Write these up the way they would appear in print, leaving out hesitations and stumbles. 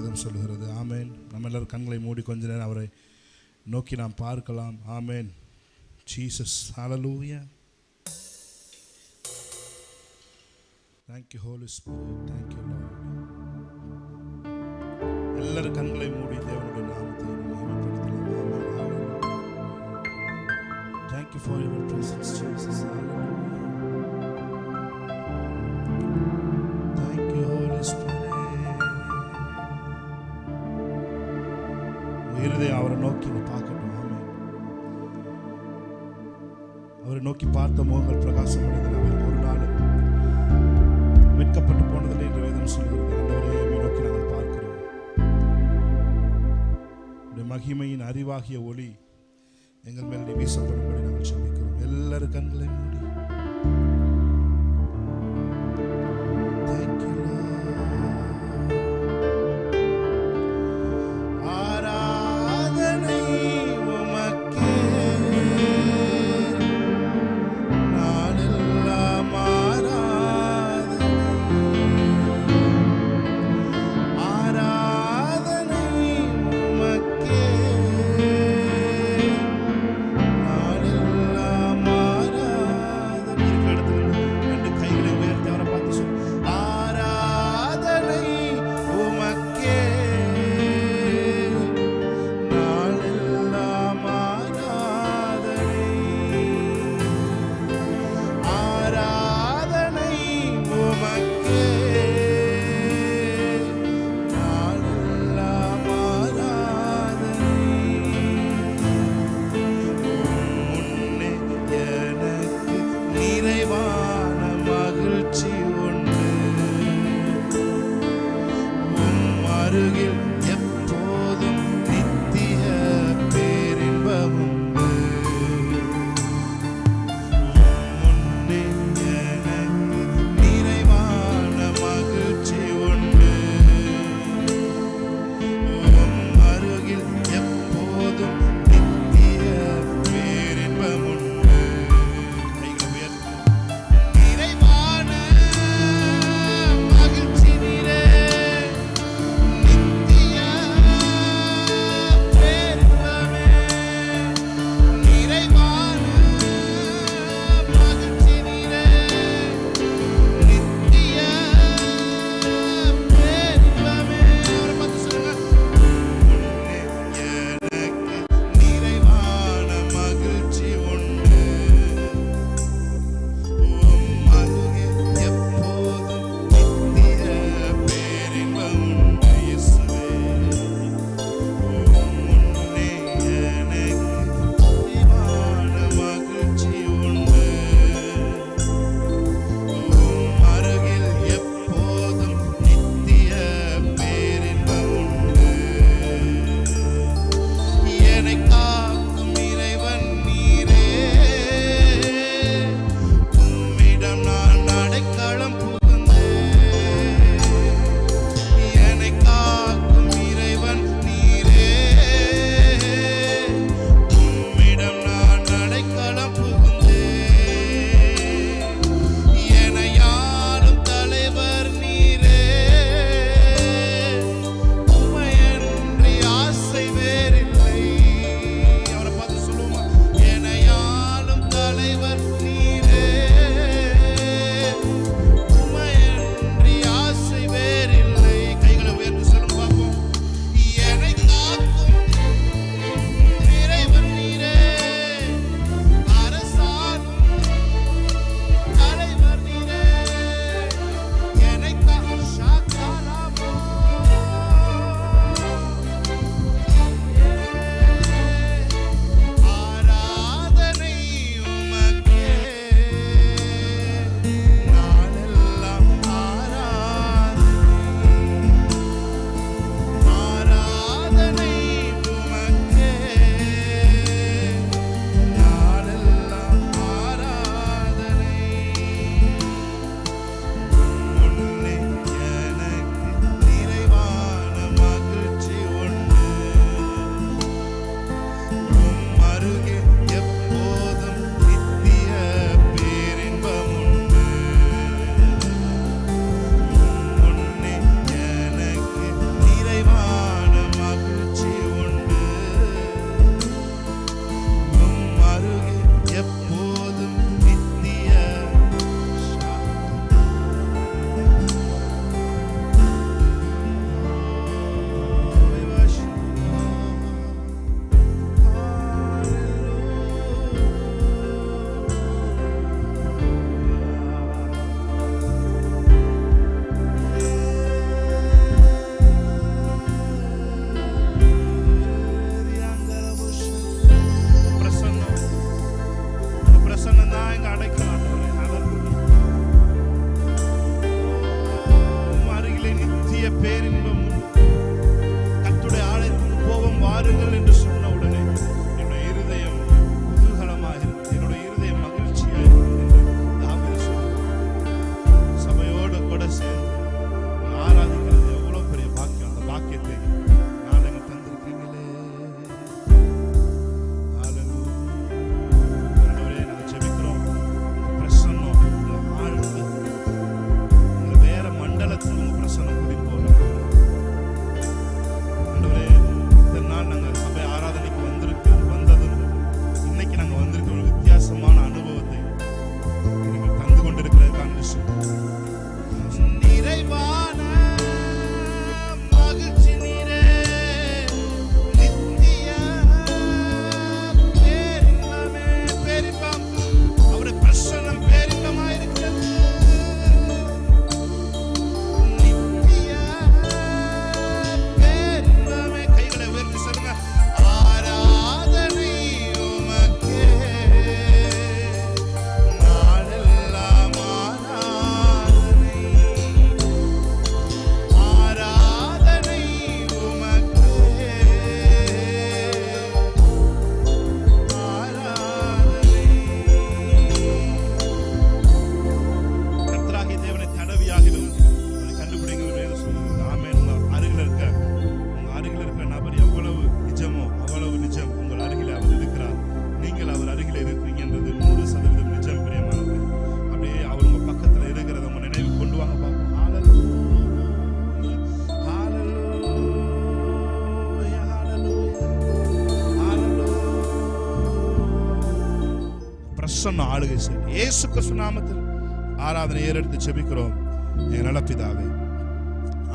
வேதம் சொல்கிறது. ஆமேன். நம்ம எல்லாரும் கண்களை மூடி கொஞ்ச நேரம் அவரை நோக்கி நாம் பார்க்கலாம். Amen. Jesus. Hallelujah. Thank you Holy Spirit. Thank you Lord. எல்லாரும் கண்களை மூடி தேவனுடைய நாமத்தை மகிமைப்படுத்தலாம். Thank you for your presence Jesus. Hallelujah. Thank you Holy Spirit. உயிரே அவரை நோக்கி பார்க்கட்டும். ஆமென். அவரை நோக்கி பார்த்த முகங்கள் பிரகாசம் அடைந்தன. ஒரு நாள் வெட்கப்பட்டு போனதில்லை என்று வேதம் சொல்கிறது. ஆண்டவரே உம்மை நோக்கி நாங்கள் பார்க்கிறோம். உம்முடைய மகிமையின் அறிவாகிய ஒளி எங்கள் மேல் வீசப்படும்படி நாங்கள் ஜெபிக்கிறோம். எல்லாரும் கண்களை மூடி நித்திய பிரசன்னம் ஆளுகை செய்யும். இயேசு கிறிஸ்து நாமத்தில் ஆராதனை ஏறெடுத்து ஜெபிக்கிறோம் எங்கள் நல்ல பிதாவே.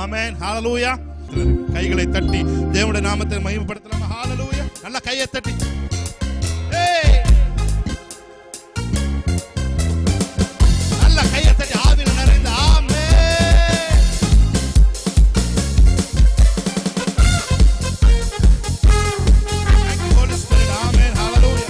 ஆமென். ஹalleluya. கைகளை தட்டி தேவனுடைய நாமத்தை மகிமைப்படுத்தலாம். ஹalleluya. நல்ல கையை தட்டி நல்ல கையை தட்டி ஆவியில் நிறைந்த ஆமென். Thank you Holy Spirit. ஆமென். ஹalleluya.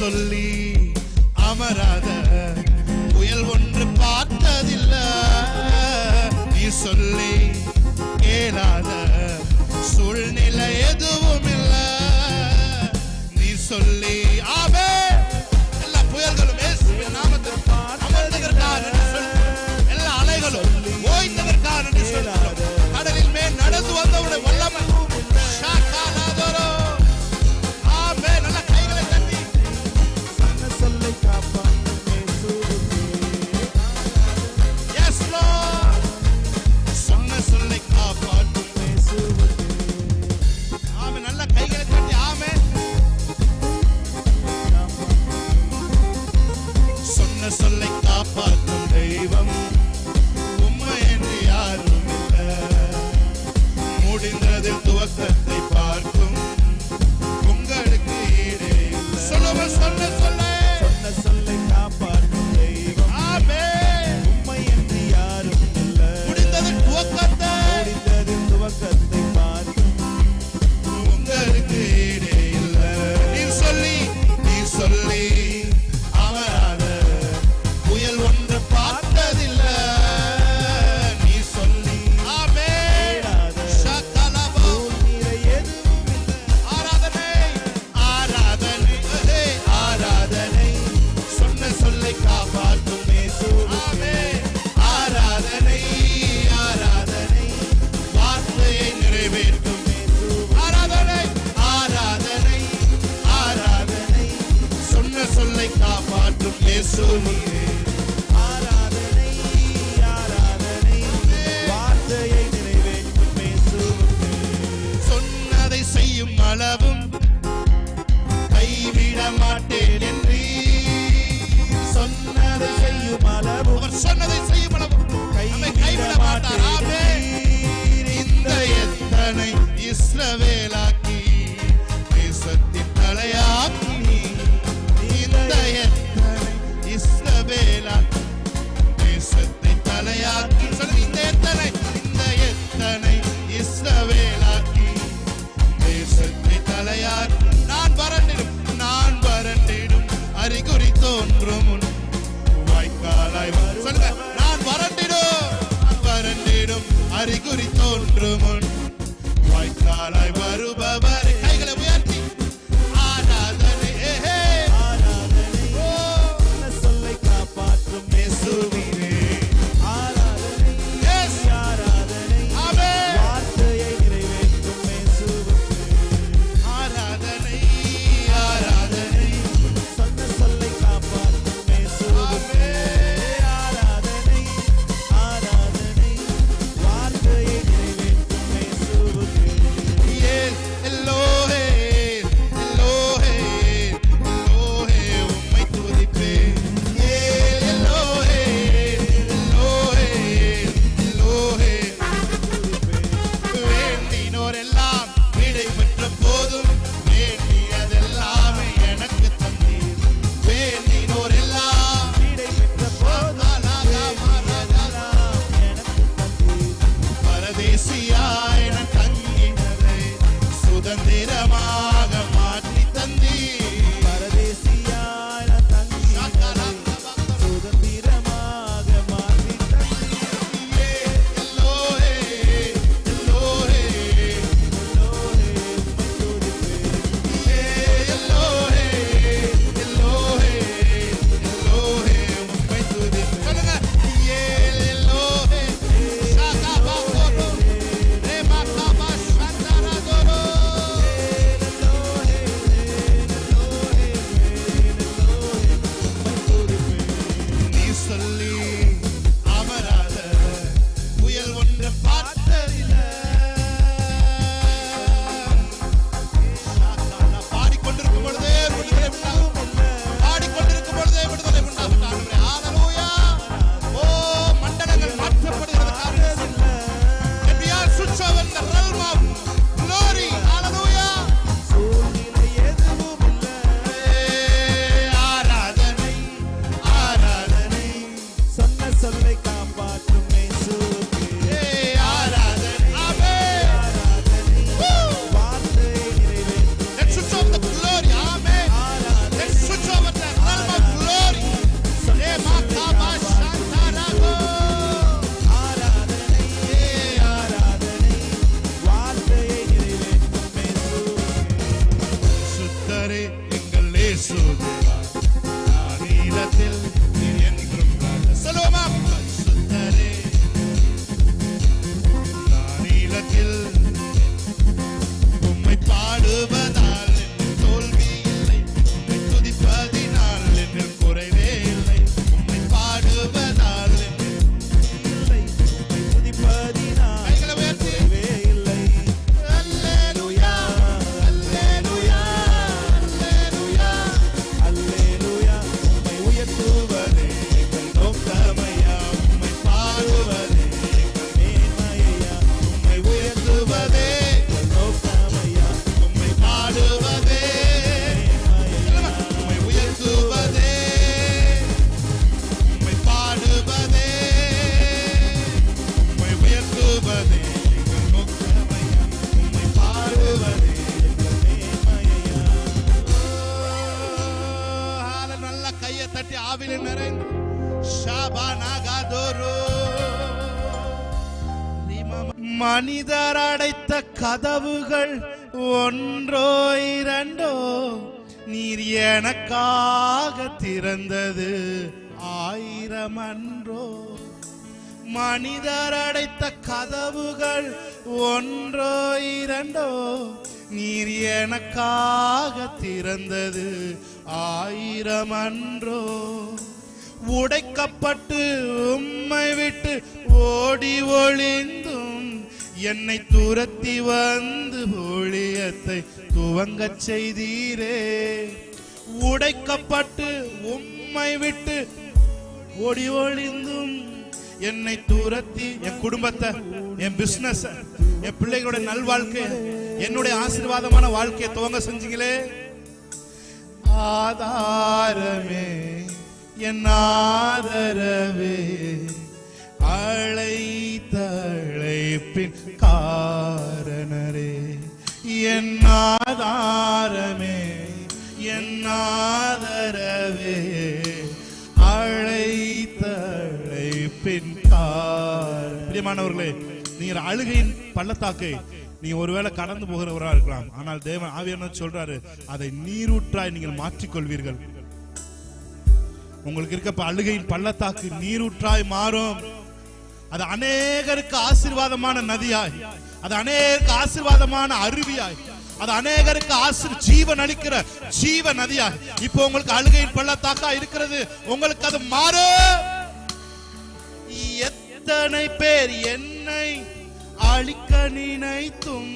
சொல்லி அமராத புயல் ஒன்று பார்த்ததில்ல, நீ சொல்லி கேளாத சூழ்நிலை எதுவும் இல்ல, நீ சொல்லி ஆவே எல்லா புயல்களும் இயேசுவின் நாமத்தில் அமர்ந்ததற்காக எல்லா அலைகளும் ஓய்ந்ததற்காக கடலில் மேல் நடந்து வந்தவுடைய வல்லமை நல்ல கைகளை தட்டி சொன்ன சொல்லை காப்பாற்றும் இயேசுவுக்கே. Yes Lord, சொன்ன சொல்லை காப்பாற்றும் இயேசுவுக்கே. ஆமென். நல்ல கைகளை தட்டி ஆமென். சொன்ன சொல்லை காப்பாற்றும் தெய்வம் உம்மை என்று யாரும் இல்லை, முடிந்ததில் துவக்கத்தை பார்க்கும் உங்களுக்கு ஈடே இல்லை. சொல்லுவ சொன்ன சொல்லை சொன்ன சொல்லை காப்பாற்றும் தெய்வம் ஆமென். உம்மை என்று யாரும் இல்லை, முடிந்ததில் துவக்கத்தை முடிந்ததின் துவக்கத்தை பார்க்கும் உங்களுக்கு ஈடே இல்லை. நீ சொல்லி அமராத புயல் ஒன்று பார்த்ததில்ல, நீ சொல்லி ஆமென். சகலபோ சூழ்நிலை எதுவும் இல்லை. ஆராதனை ஆராதனை ஆராதனை சொன்ன சொல்லை காப்பாற்றும் இயேசுவுக்கே. ஆமென். ஆராதனை ஆராதனை வார்த்தையை நிறைவேற்றும் ஆராதனை ஆராதனை ஆராதனை சொன்ன சொல்லை காப்பாற்றும் இயேசுவே. ஆராதனை ஆராதனை வார்த்தையை நிறைவேற்றும் இயேசுவுக்கே. சொன்னதை செய்யும் அளவும் கைவிட மாட்டேன் என்று சொன்னதை செய்யும் அளவும் அவர் சொன்னதை செய்யும் அளவும் நம்மை கைவிட மாட்டார். ஆமென். இந்த எத்தனை இஸ்ரவேலாக்கி தேசத்தின் தலையாக்கி, இந்த எத்தனை இஸ்ரவேலாக்கி தேசத்தை தலையாக்கி சொல்லுங்க. இந்த எத்தனை இஸ்ரவேலாக்கி தேசத்தை தலையாக்கி, நான் வறண்டிடும் அறிகுறி தோன்றும் முன் வாய்க்காலாய் சொல்லுங்க. நான் வறண்டிடும் அறிகுறி தோன்றும் முன் வாய்க்காலாய் வருபவர் மனிதர் அடைத்த கதவுகள் ஒன்றோ இரண்டோ, நீர் எனக்காக திறந்தது 1000 அன்றோ. மனிதர் அடைத்த கதவுகள் ஒன்றோ இரண்டோ, நீர் எனக்காக திறந்தது 1000 அன்றோ. உடைக்கப்பட்டு உம்மை விட்டு ஓடி ஒளிந்தும் என்னை துரத்தி வந்து ஊழியத்தை துவங்கச் செய்தீரே. உடைக்கப்பட்டு உம்மை விட்டு ஓடி ஒளிந்தும் என்னை துரத்தி என் குடும்பத்தை, என் பிசினஸ், என் பிள்ளைகளோட நல்வாழ்க்கை, என்னுடைய ஆசீர்வாதமான வாழ்க்கையை துவங்க செஞ்சீங்களே. ஆதாரமே என் ஆதரவே, அழைத்தழைப்பின் காரணரே. என் ஆதாரமே என் ஆதரவே, அழைத்தழைப்பின் காரணரே. பிரியமானவர்களே, நீங்க அழுகையின் பள்ளத்தாக்கை நீங்க ஒருவேளை கடந்து போகிறவராக இருக்கலாம். ஆனால் தேவன் ஆவியானவர் சொல்றாரு, அதை நீரூற்றாய் நீங்கள் மாற்றிக்கொள்வீர்கள். உங்களுக்கு இருக்க அழுகையின் பள்ளத்தாக்கு நீரூற்றாய் மாறும். அது அநேகருக்கு ஆசீர்வாதமான நதியாய், அது அநேகருக்கு ஆசீர்வாதமான அருவியாய், அது அநேகருக்கு ஜீவன் அளிக்கிற ஜீவ நதியாய் இப்போ உங்களுக்கு அழுகையின் பள்ளத்தாக்கா இருக்கிறது. உங்களுக்கு அது மாறும். எத்தனை பேர் என்னை அழிக்க நினைத்தும்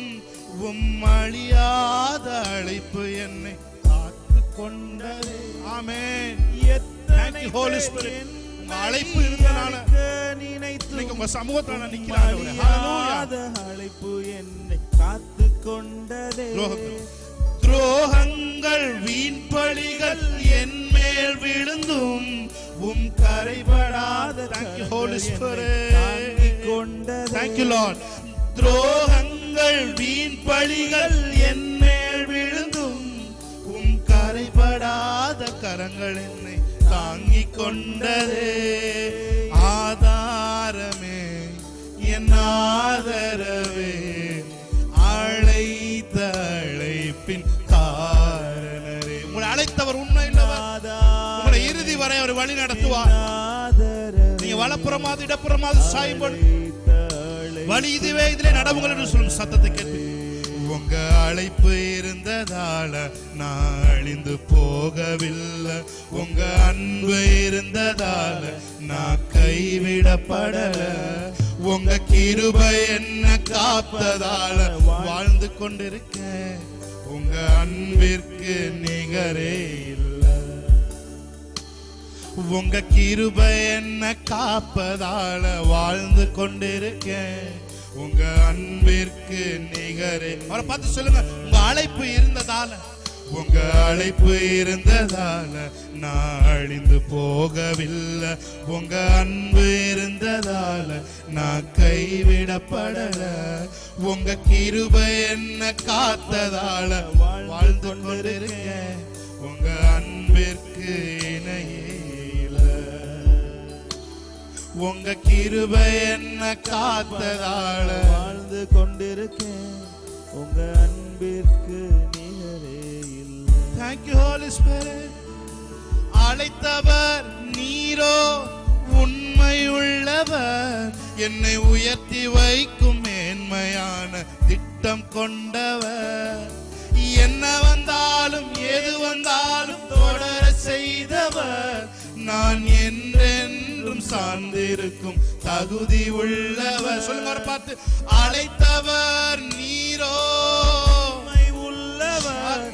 அழியாத அழைப்பு என்னை காத்து கொண்டதே. ஆமென். Thank you, Holy Spirit. உங்க அழைப்பு இருந்தனால நினைத்து உங்க சமூகத்துல நான் நிக்கிறேன். ஹalleluya. அழைப்பு என்னை காத்து கொண்டதே. துரோகங்கள் வீண் பழிகள் என் மேல் விழுந்தும் கரைபடாத. Thank you, Holy Spirit. Thank you, Lord. துரோகங்கள் வீண் பழிகள் என் மேல் விழுந்தும் கரைபடாத கரங்கள் என்னை தாங்கிக் கொண்டதே. ஆதாரமே என் ஆதரவே, அழைத்த அழைப்பின் காரணரே. உங்களை அழைத்தவர் உண்மையுள்ளவர். உங்களை இறுதி வரை அவர் வழி நடத்துவார். நீங்க வலப்புறமாவது இடப்புறமாவது சாயும்போது வழி இதுவே, இதிலே நடவுங்கள் என்று சொல்லும் சத்தத்தை கேட்டு உங்க அழைப்பு இருந்ததால நான் அழிந்து போகவில்லை. உங்க அன்பு இருந்ததால நான் கைவிடப்படல. உங்க கிருபை என்ன காத்ததால வாழ்ந்து கொண்டிருக்கேன். உங்க அன்பிற்கு நிகரே இல்லை. உங்க கிருபை என்ன காப்பதால வாழ்ந்து கொண்டிருக்கேன். உங்க அன்பிற்கு நிகரே. அவரை பார்த்து சொல்லுங்க, உங்க அழைப்பு இருந்ததால, உங்க அழைப்பு இருந்ததால நான் அழிந்து போகவில்லை. உங்க அன்பு இருந்ததால நான் கைவிடப்படல. உங்க கிருபை என்ன காத்ததால வாழ்ந்து கொண்டிருக்கேன். உங்க அன்பிற்கு இணையே. உங்க கிருபை என்ன காத்ததால வாழ்ந்து கொண்டிருக்கேன். உங்க அன்பிற்கு நிகரே இல்லை. Thank you, Holy Spirit. அழைத்தவர் நீரோ உண்மையுள்ளவர். என்னை உயர்த்தி வைக்கும் மேன்மையான திட்டம் கொண்டவர். என்ன வந்தாலும் எது வந்தாலும் தொடர செய்தவர். நான் என்றென்றும் சார்ந்திருக்கும் தகுதி உள்ளவர். சொல்லுங்க பார்த்து, அழைத்தவர் நீரோ உள்ளவர்.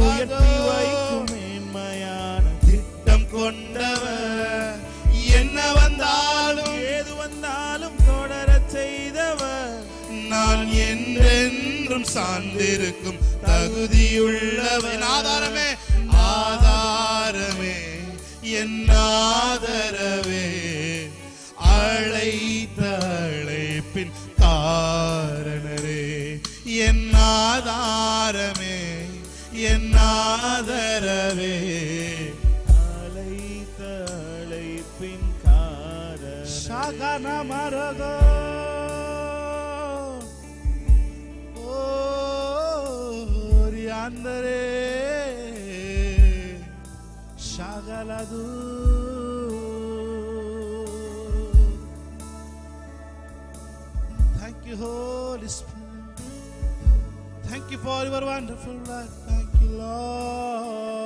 உயர்த்தி வைக்கும் மேன்மையான திட்டம் கொண்டவர். என்ன வந்தாலும் ஏது வந்தாலும் தொடர செய்தவர். நான் என்றென்றும் சார்ந்திருக்கும் தகுதியுள்ளவர். ஆதாரமே ஆதாரமே என் ஆதரவே, அழைத்த அழைப்பின் காரணரே. என் ஆதாரமே என் ஆதரவே, அழைத்த அழைப்பின் காரணரே. சகன மரகோ Mandare Shagaladu. Thank you, Holy Spirit. Thank you for your wonderful life. Thank you, Lord.